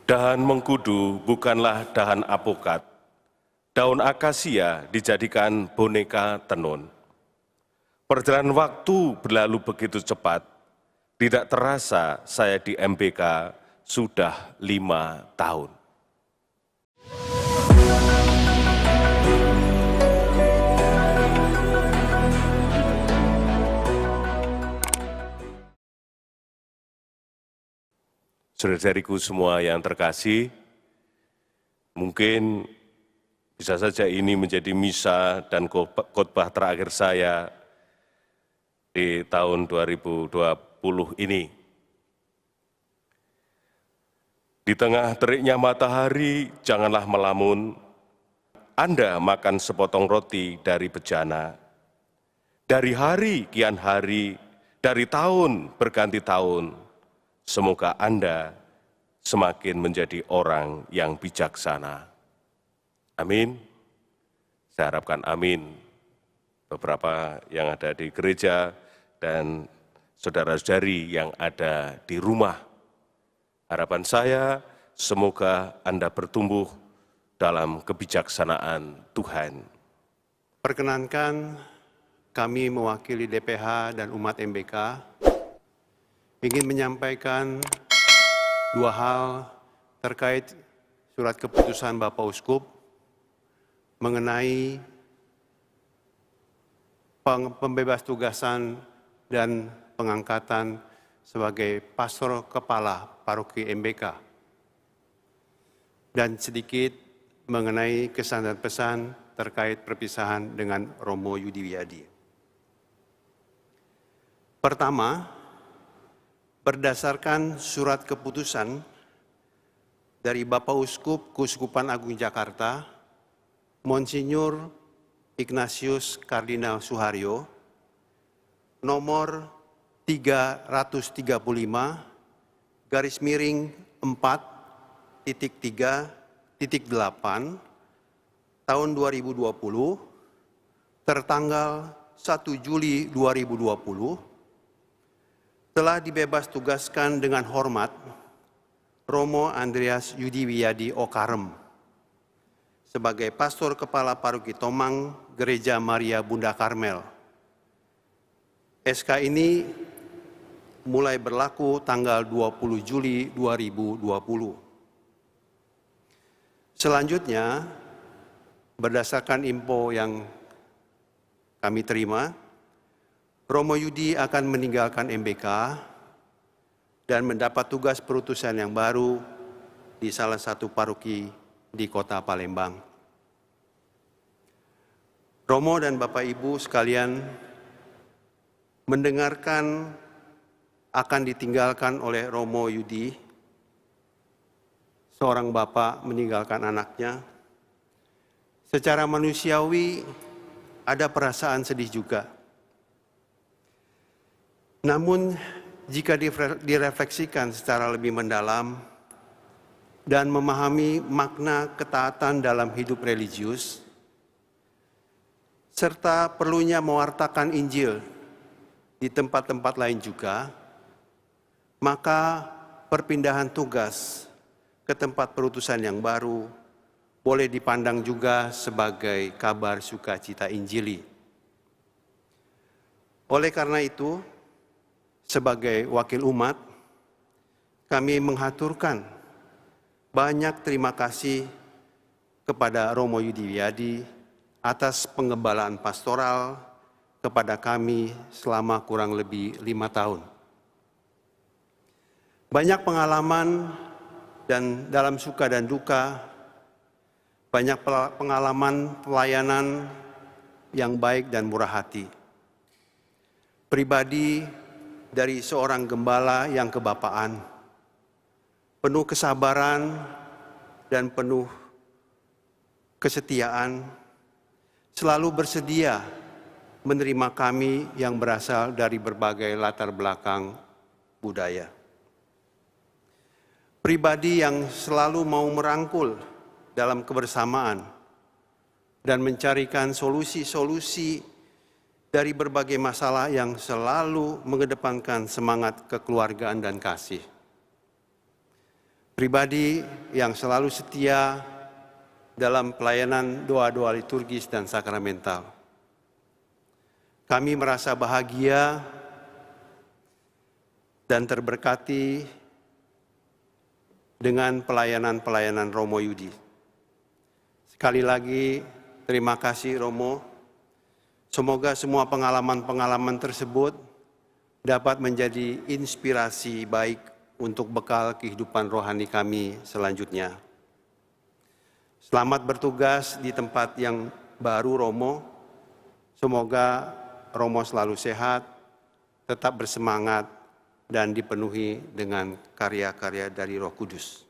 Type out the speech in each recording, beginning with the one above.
Dahan mengkudu bukanlah dahan apokat. Daun akasia dijadikan boneka tenun. Perjalanan waktu berlalu begitu cepat, tidak terasa saya di MBK sudah 5 tahun. Saudara-saudariku semua yang terkasih, mungkin bisa saja ini menjadi misa dan khotbah terakhir saya di tahun 2020 ini. Di tengah teriknya matahari, janganlah melamun. Anda makan sepotong roti dari bejana. Dari hari kian hari, dari tahun berganti tahun, semoga Anda semakin menjadi orang yang bijaksana. Amin. Saya harapkan amin. Beberapa yang ada di gereja dan saudara-saudari yang ada di rumah. Harapan saya, semoga Anda bertumbuh dalam kebijaksanaan Tuhan. Perkenankan kami mewakili DPH dan umat MBK ingin menyampaikan dua hal terkait surat keputusan Bapak Uskup mengenai pembebas tugasan dan pengangkatan sebagai pastor kepala paroki MBK, dan sedikit mengenai kesan dan pesan terkait perpisahan dengan Romo Yudi Wiyadi. Pertama, berdasarkan surat keputusan dari Bapak Uskup Keuskupan Agung Jakarta, Monsinyur Ignatius Kardinal Suharyo, nomor 335/4.3.8 tahun 2020 tertanggal 1 Juli 2020 telah dibebas tugaskan dengan hormat Romo Andreas Yudi Wiyadi Okarem sebagai pastor kepala paroki Tomang Gereja Maria Bunda Karmel. SK ini mulai berlaku tanggal 20 Juli 2020. Selanjutnya, berdasarkan info yang kami terima, Romo Yudi akan meninggalkan MBK dan mendapat tugas perutusan yang baru di salah satu paroki di Kota Palembang. Romo dan Bapak Ibu sekalian, mendengarkan akan ditinggalkan oleh Romo Yudi, seorang bapak meninggalkan anaknya, secara manusiawi ada perasaan sedih juga. Namun, jika direfleksikan secara lebih mendalam dan memahami makna ketaatan dalam hidup religius, serta perlunya mewartakan Injil di tempat-tempat lain juga, maka perpindahan tugas ke tempat perutusan yang baru boleh dipandang juga sebagai kabar sukacita Injili. Oleh karena itu, sebagai wakil umat, kami menghaturkan banyak terima kasih kepada Romo Yudi Wiyadi atas pengembalaan pastoral kepada kami selama kurang lebih 5 tahun. Banyak pengalaman dan dalam suka dan duka, banyak pengalaman pelayanan yang baik dan murah hati. Pribadi dari seorang gembala yang kebapaan, penuh kesabaran dan penuh kesetiaan, selalu bersedia menerima kami yang berasal dari berbagai latar belakang budaya. Pribadi yang selalu mau merangkul dalam kebersamaan dan mencarikan solusi-solusi dari berbagai masalah yang selalu mengedepankan semangat kekeluargaan dan kasih. pribadi yang selalu setia dalam pelayanan doa-doa liturgis dan sakramental. Kami merasa bahagia dan terberkati dengan pelayanan-pelayanan Romo Yudi. Sekali lagi, terima kasih Romo. Semoga semua pengalaman-pengalaman tersebut dapat menjadi inspirasi baik untuk bekal kehidupan rohani kami selanjutnya. Selamat bertugas di tempat yang baru Romo. Semoga Romo selalu sehat, tetap bersemangat, dan dipenuhi dengan karya-karya dari Roh Kudus.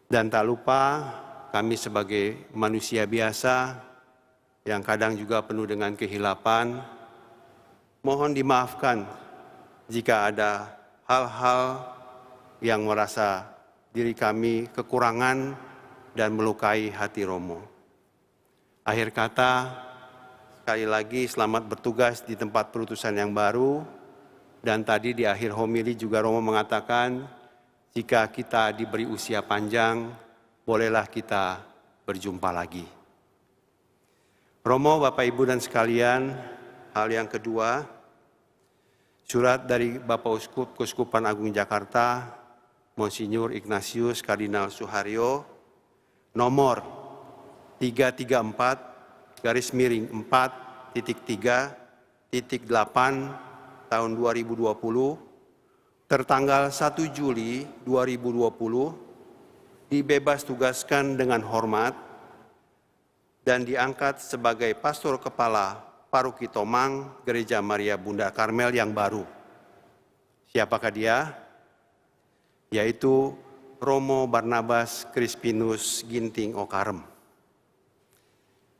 Dan tak lupa kami sebagai manusia biasa yang kadang juga penuh dengan kehilapan, mohon dimaafkan jika ada hal-hal yang merasa diri kami kekurangan dan melukai hati Romo. Akhir kata, sekali lagi selamat bertugas di tempat perutusan yang baru. Dan tadi di akhir homili juga Romo mengatakan, jika kita diberi usia panjang, bolehlah kita berjumpa lagi. Romo, Bapak, Ibu, dan sekalian, hal yang kedua, surat dari Bapak Uskup Keuskupan Agung Jakarta, Monsinyur Ignatius Kardinal Suharyo, nomor 334-4.3.8 tahun 2020, tertanggal 1 Juli 2020, dibebas tugaskan dengan hormat dan diangkat sebagai Pastor Kepala Paroki Tomang, Gereja Maria Bunda Karmel yang baru. Siapakah dia? Yaitu Romo Barnabas Crispinus Ginting Okarem.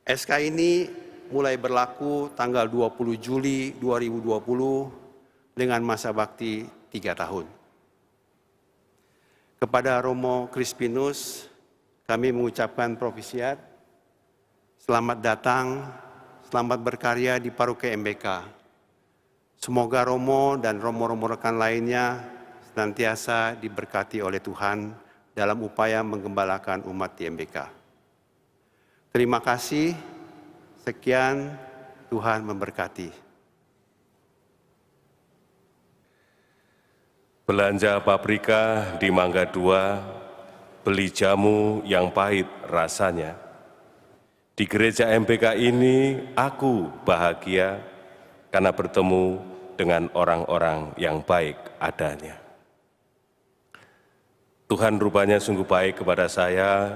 SK ini mulai berlaku tanggal 20 Juli 2020 dengan masa bakti 3 tahun. Kepada Romo Crispinus, kami mengucapkan propisiat, selamat datang, selamat berkarya di Paroki MBK. Semoga Romo dan Romo-Romo rekan lainnya senantiasa diberkati oleh Tuhan dalam upaya menggembalakan umat di MBK. Terima kasih, sekian, Tuhan memberkati. Belanja paprika di Mangga 2, beli jamu yang pahit rasanya. Di gereja MBK ini aku bahagia karena bertemu dengan orang-orang yang baik adanya. Tuhan rupanya sungguh baik kepada saya,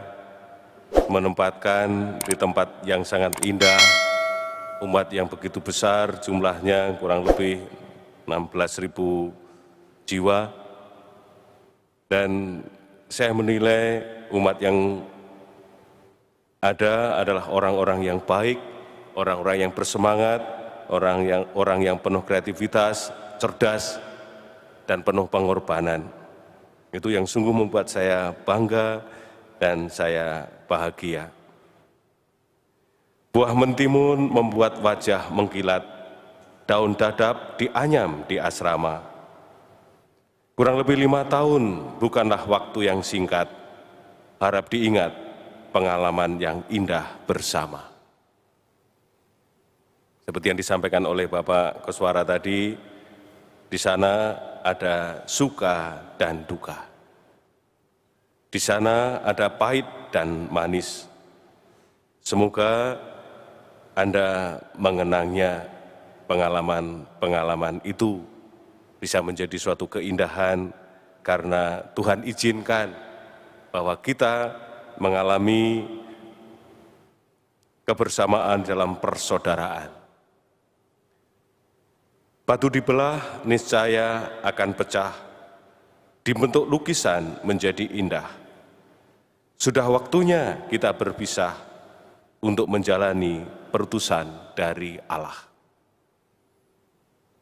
menempatkan di tempat yang sangat indah, umat yang begitu besar jumlahnya kurang lebih 16.000 jiwa, dan saya menilai umat yang ada adalah orang-orang yang baik, orang-orang yang bersemangat, orang yang penuh kreativitas, cerdas, dan penuh pengorbanan. Itu yang sungguh membuat saya bangga dan saya bahagia. Buah mentimun membuat wajah mengkilat, daun dadap dianyam di asrama. Kurang lebih 5 tahun bukanlah waktu yang singkat, harap diingat pengalaman yang indah bersama. Seperti yang disampaikan oleh Bapak Koswara tadi, di sana ada suka dan duka. Di sana ada pahit dan manis. Semoga Anda mengenangnya, pengalaman-pengalaman itu bisa menjadi suatu keindahan karena Tuhan izinkan bahwa kita mengalami kebersamaan dalam persaudaraan. Batu dibelah niscaya akan pecah, dibentuk lukisan menjadi indah. Sudah waktunya kita berpisah untuk menjalani perutusan dari Allah.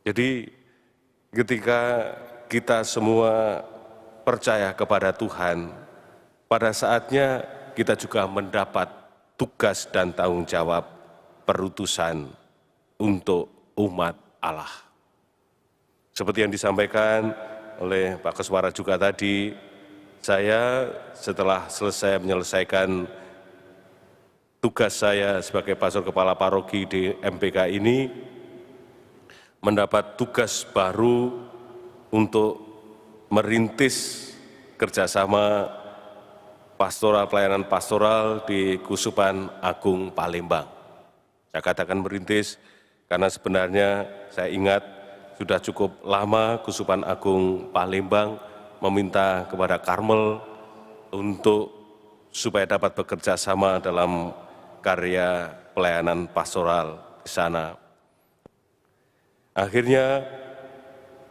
Jadi ketika kita semua percaya kepada Tuhan, pada saatnya kita juga mendapat tugas dan tanggung jawab perutusan untuk umat Allah. Seperti yang disampaikan oleh Pak Keswara juga tadi, Saya setelah selesai menyelesaikan tugas saya sebagai pastor kepala paroki di MPK ini, mendapat tugas baru untuk merintis kerjasama pastoral, pelayanan pastoral di Kusupan Agung Palembang. Saya katakan merintis karena sebenarnya saya ingat sudah cukup lama Kusupan Agung Palembang meminta kepada Karmel untuk supaya dapat bekerja sama dalam karya pelayanan pastoral di sana. Akhirnya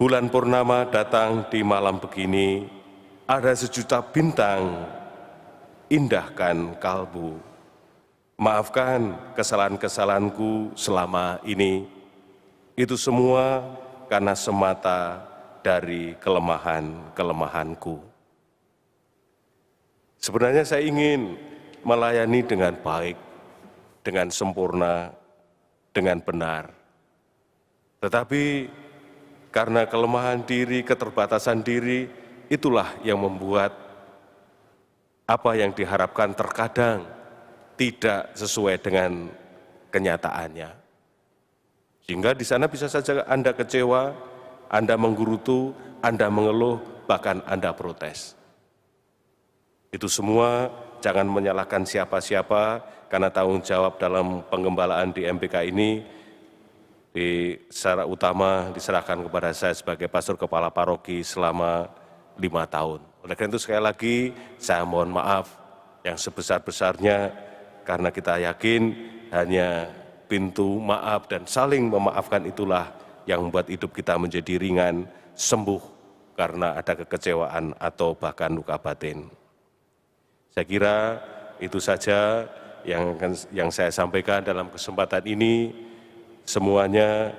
bulan purnama datang di malam begini, ada sejuta bintang, indahkan kalbu. Maafkan kesalahan-kesalahanku selama ini. Itu semua karena semata dari kelemahan-kelemahanku. Sebenarnya saya ingin melayani dengan baik, dengan sempurna, dengan benar. Tetapi karena kelemahan diri, keterbatasan diri, itulah yang membuat apa yang diharapkan terkadang tidak sesuai dengan kenyataannya. Sehingga di sana bisa saja Anda kecewa, Anda menggerutu, Anda mengeluh, bahkan Anda protes. Itu semua jangan menyalahkan siapa-siapa, karena tanggung jawab dalam pengembalaan di MPK ini secara utama diserahkan kepada saya sebagai pastor kepala paroki selama 5 tahun. Oleh karena itu sekali lagi saya mohon maaf yang sebesar-besarnya, karena kita yakin hanya pintu maaf dan saling memaafkan itulah yang membuat hidup kita menjadi ringan, sembuh karena ada kekecewaan atau bahkan luka batin. Saya kira itu saja yang saya sampaikan dalam kesempatan ini. Semuanya,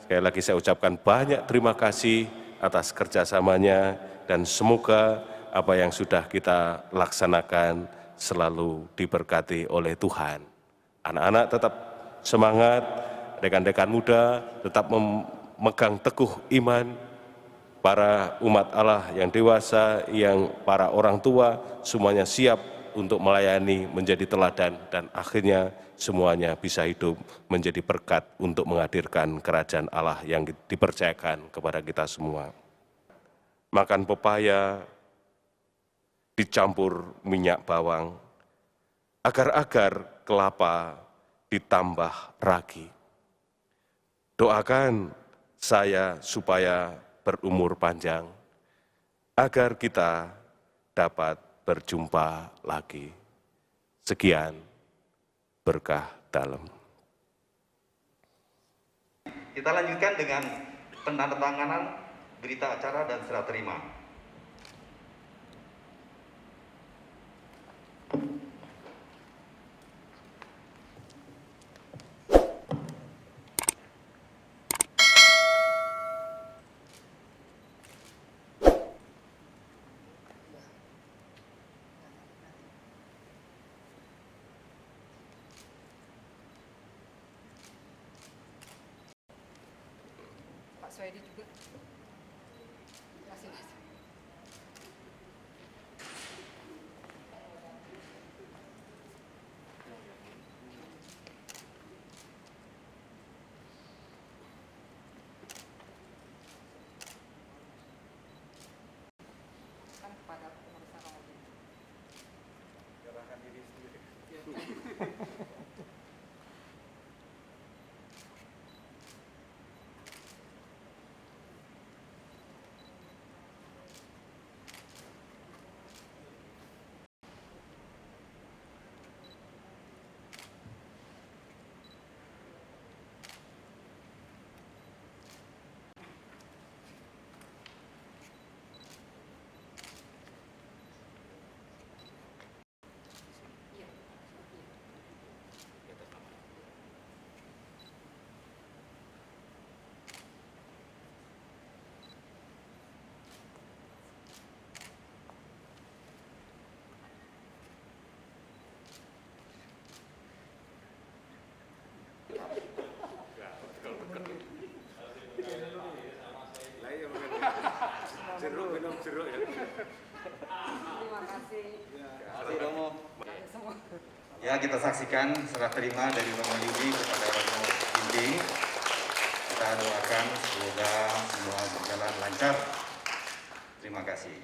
sekali lagi saya ucapkan banyak terima kasih atas kerjasamanya, dan semoga apa yang sudah kita laksanakan selalu diberkati oleh Tuhan. Anak-anak tetap semangat, rekan-rekan muda tetap memegang teguh iman, para umat Allah yang dewasa, yang para orang tua, semuanya siap untuk melayani, menjadi teladan, dan akhirnya semuanya bisa hidup menjadi berkat untuk menghadirkan kerajaan Allah yang dipercayakan kepada kita semua. Makan pepaya dicampur minyak bawang, agar-agar kelapa ditambah ragi. Doakan saya supaya berumur panjang, agar kita dapat berjumpa lagi. Sekian berkah dalam. Kita lanjutkan dengan penandatanganan berita acara dan serah terima. Pak Soedi juga. Masih. Kan pada pengurusan Ramadan. Serahkan diri sendiri. Jeruk, minum jeruk ya. kasih. Kasih Romo. Kalian semua. Ya, kita saksikan serah terima dari Romo Yudi kepada Romo Indi. Kita doakan semoga semua berjalan lancar. Terima kasih.